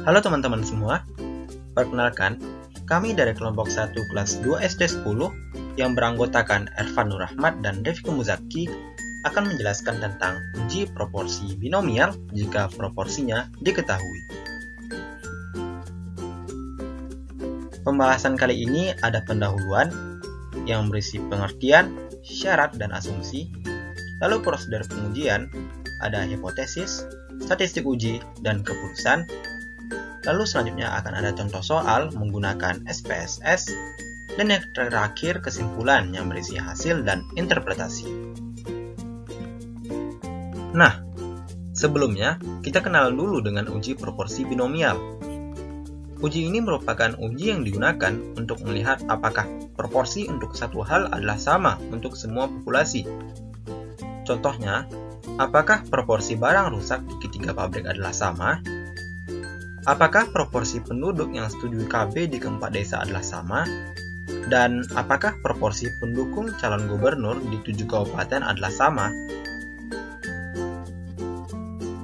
Halo teman-teman semua, perkenalkan, kami dari kelompok 1 kelas 2 SD 10 yang beranggotakan Ervan Nur Rahmat dan Rifki Muzaki akan menjelaskan tentang uji proporsi binomial jika proporsinya diketahui. Pembahasan kali ini ada pendahuluan yang berisi pengertian, syarat, dan asumsi. Lalu prosedur pengujian, ada hipotesis, statistik uji, dan keputusan. Lalu selanjutnya akan ada contoh soal menggunakan SPSS, dan yang terakhir kesimpulan yang berisi hasil dan interpretasi. Nah, sebelumnya kita kenal dulu dengan uji proporsi binomial. Uji ini merupakan uji yang digunakan untuk melihat apakah proporsi untuk satu hal adalah sama untuk semua populasi. Contohnya, apakah proporsi barang rusak di ketiga pabrik adalah sama? Apakah proporsi penduduk yang setuju KB di keempat desa adalah sama? Dan apakah proporsi pendukung calon gubernur di 7 kabupaten adalah sama?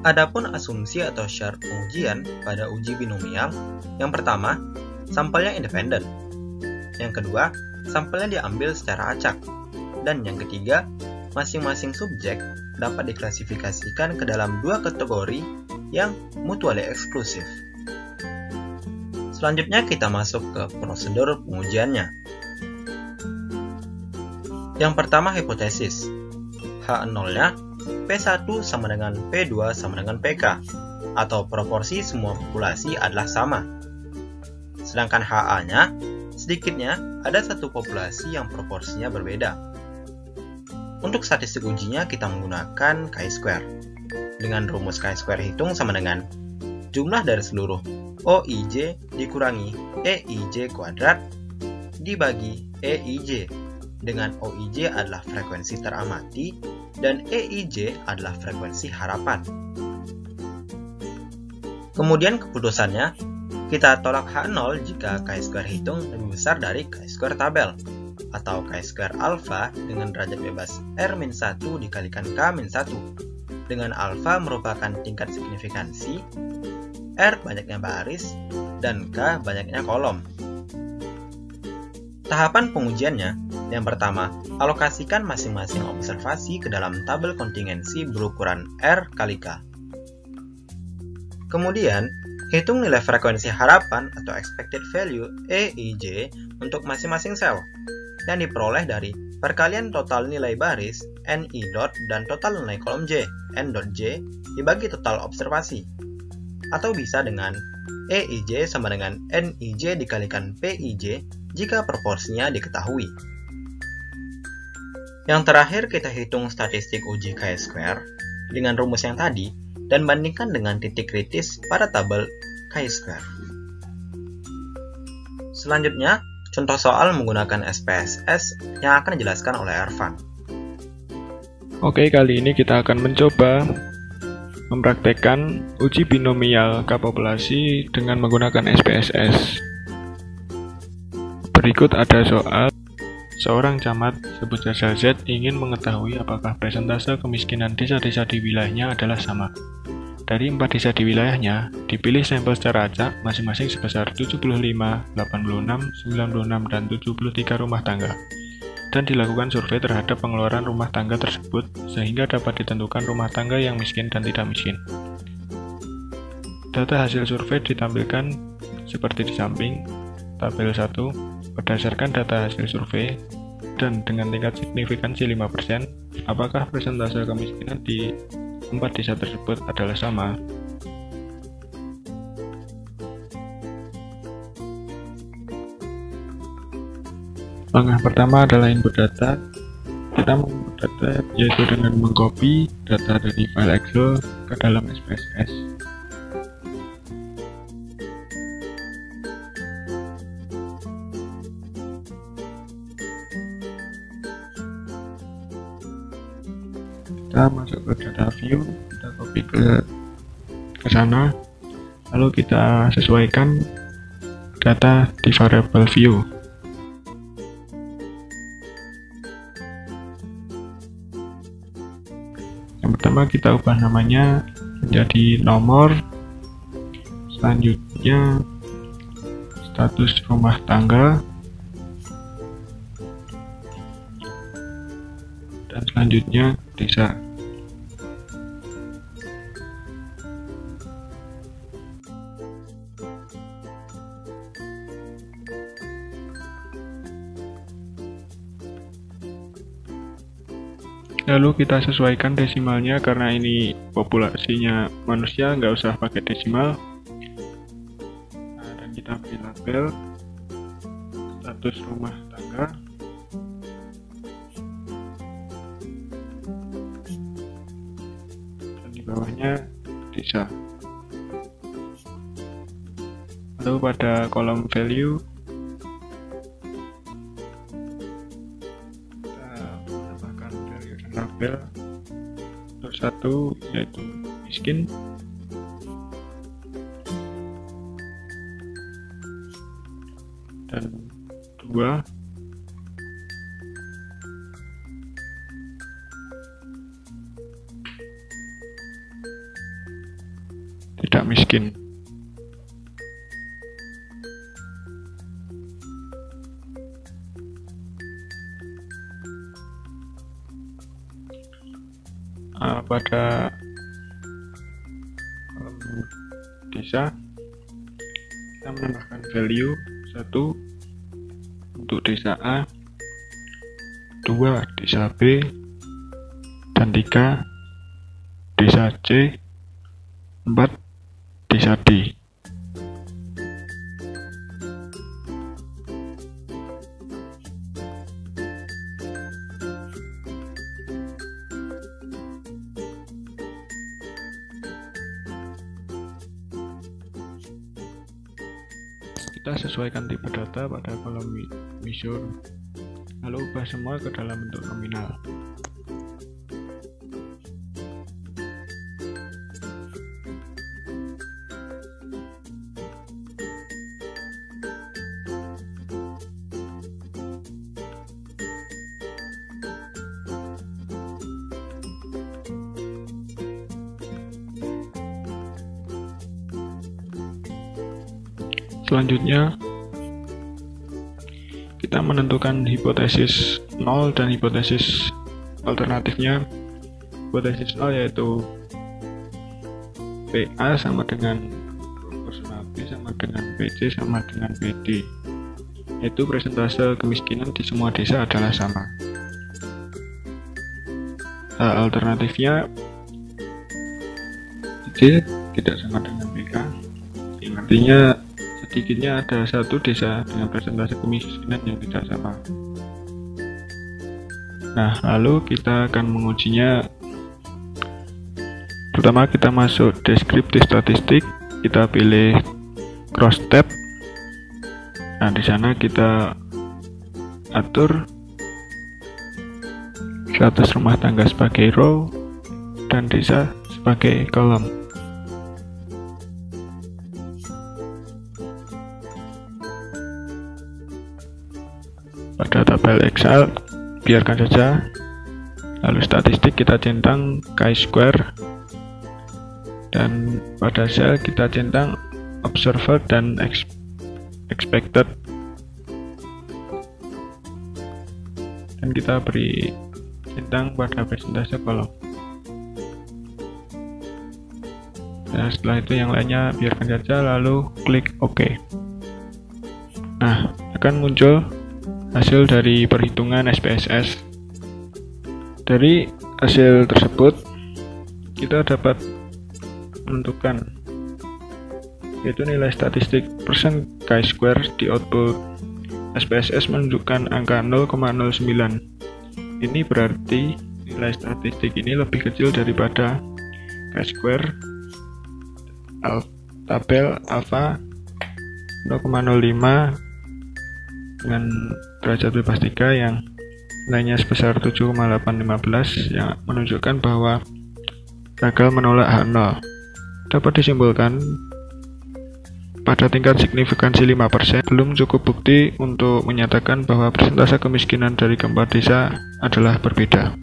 Adapun asumsi atau syarat pengujian pada uji binomial, yang pertama, sampelnya independen. Yang kedua, sampelnya diambil secara acak. Dan yang ketiga, masing-masing subjek dapat diklasifikasikan ke dalam 2 kategori yang mutually eksklusif. Selanjutnya kita masuk ke prosedur pengujiannya. Yang pertama hipotesis. H0-nya P1 sama dengan P2 sama dengan PK, atau proporsi semua populasi adalah sama. Sedangkan HA-nya, sedikitnya ada satu populasi yang proporsinya berbeda. Untuk statistik ujinya kita menggunakan chi-square. Dengan rumus chi-square hitung sama dengan jumlah dari seluruh OIJ dikurangi EIJ kuadrat dibagi EIJ, dengan OIJ adalah frekuensi teramati dan EIJ adalah frekuensi harapan. Kemudian keputusannya, kita tolak H0 jika chi-square hitung lebih besar dari chi-square tabel, atau chi-square alpha dengan derajat bebas R-1 dikalikan K-1, dengan alpha merupakan tingkat signifikansi, R banyaknya baris, dan K banyaknya kolom. Tahapan pengujiannya, yang pertama, alokasikan masing-masing observasi ke dalam tabel kontingensi berukuran R kali K. Kemudian, hitung nilai frekuensi harapan atau expected value EIJ untuk masing-masing sel, yang diperoleh dari perkalian total nilai baris NI dot dan total nilai kolom J N dot J dibagi total observasi. Atau bisa dengan EIJ sama dengan NIJ dikalikan PIJ jika proporsinya diketahui. Yang terakhir kita hitung statistik uji chi-square dengan rumus yang tadi dan bandingkan dengan titik kritis pada tabel chi-square. Selanjutnya, contoh soal menggunakan SPSS yang akan dijelaskan oleh Ervan. Oke, kali ini kita akan mencoba mempraktekkan uji binomial K populasi dengan menggunakan SPSS. Berikut ada soal. Seorang camat, sebut saja Z, ingin mengetahui apakah persentase kemiskinan desa-desa di wilayahnya adalah sama. Dari 4 desa di wilayahnya, dipilih sampel secara acak masing-masing sebesar 75, 86, 96, dan 73 rumah tangga, dan dilakukan survei terhadap pengeluaran rumah tangga tersebut sehingga dapat ditentukan rumah tangga yang miskin dan tidak miskin. Data hasil survei ditampilkan seperti di samping tabel 1. Berdasarkan data hasil survei dan dengan tingkat signifikansi 5%, apakah persentase kemiskinan di 4 desa tersebut adalah sama? Langkah pertama adalah input data. Kita menginput data yaitu dengan mengcopy data dari file Excel ke dalam SPSS. Kita masuk ke data view, kita copy ke sana, lalu kita sesuaikan data di variable view. Yang pertama kita ubah namanya menjadi nomor Selanjutnya status rumah tangga, dan selanjutnya desa. Lalu kita sesuaikan desimalnya, karena ini populasinya manusia, nggak usah pakai desimal. Nah, dan kita beri label status rumah tangga, dan di bawahnya desa. Lalu pada kolom value label untuk 1 yaitu miskin, dan 2 tidak miskin. Pada kolom desa kita menambahkan value 1 untuk desa A, 2 desa B, dan 3 desa C, 4 desa D. Kita sesuaikan tipe data pada kolom measure, lalu ubah semua ke dalam bentuk nominal. Selanjutnya, kita menentukan hipotesis 0 dan hipotesis alternatifnya. Hipotesis 0 yaitu PA sama dengan proporsional B sama dengan PC sama dengan PD, yaitu persentase kemiskinan di semua desa adalah sama. Alternatifnya C tidak sama dengan PK, yang artinya sedikitnya ada satu desa dengan persentase kemiskinan yang tidak sama. Nah, lalu kita akan mengujinya. Pertama kita masuk deskriptif statistik, kita pilih cross tab. Nah, di sana kita atur status rumah tangga sebagai row dan desa sebagai kolom. Pada tabel Excel biarkan saja, lalu statistik kita centang chi-square, dan pada sel kita centang observed dan expected, dan kita beri centang pada persentase kolom. Nah, setelah itu yang lainnya biarkan saja, lalu klik OK. Nah, akan muncul hasil dari perhitungan SPSS. Dari hasil tersebut kita dapat menentukan, yaitu nilai statistik persen chi-square di output SPSS menunjukkan angka 0,09. Ini berarti nilai statistik ini lebih kecil daripada chi-square tabel alpha 0,05 dengan derajat bebas 3 yang nilainya sebesar 7,815, yang menunjukkan bahwa gagal menolak H0. Dapat disimpulkan pada tingkat signifikansi 5% belum cukup bukti untuk menyatakan bahwa persentase kemiskinan dari keempat desa adalah berbeda.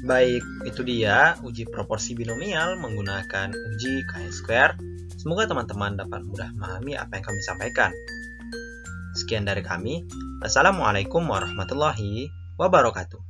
Baik, itu dia uji proporsi binomial menggunakan uji chi-square. Semoga teman-teman dapat mudah memahami apa yang kami sampaikan. Sekian dari kami. Assalamualaikum warahmatullahi wabarakatuh.